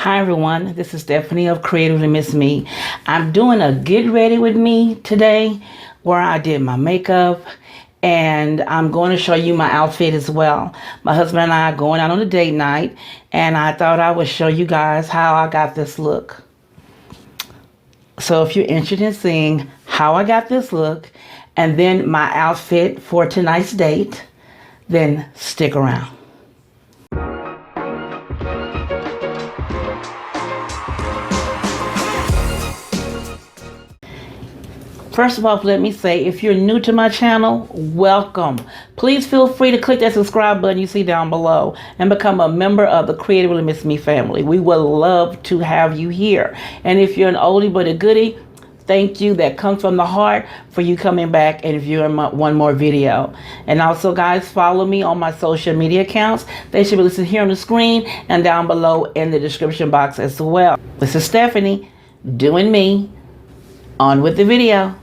Hi everyone, this is Stephanie of Creatively Miss Me. I'm doing a get ready with me today where I did my makeup and I'm going to show you my outfit as well. My husband and I are going out on a date night and I thought I would show you guys how I got this look. So if you're interested in seeing how I got this look and then my outfit for tonight's date, then stick around. First of all, let me say, if you're new to my channel, welcome. Please feel free to click that subscribe button you see down below and become a member of the Creatively Miss Me family. We would love to have you here. And if you're an oldie but a goodie, thank you. That comes from the heart for you coming back and viewing one more video. And also, guys, follow me on my social media accounts. They should be listed here on the screen and down below in the description box as well. This is Stephanie, doing me. On with the video.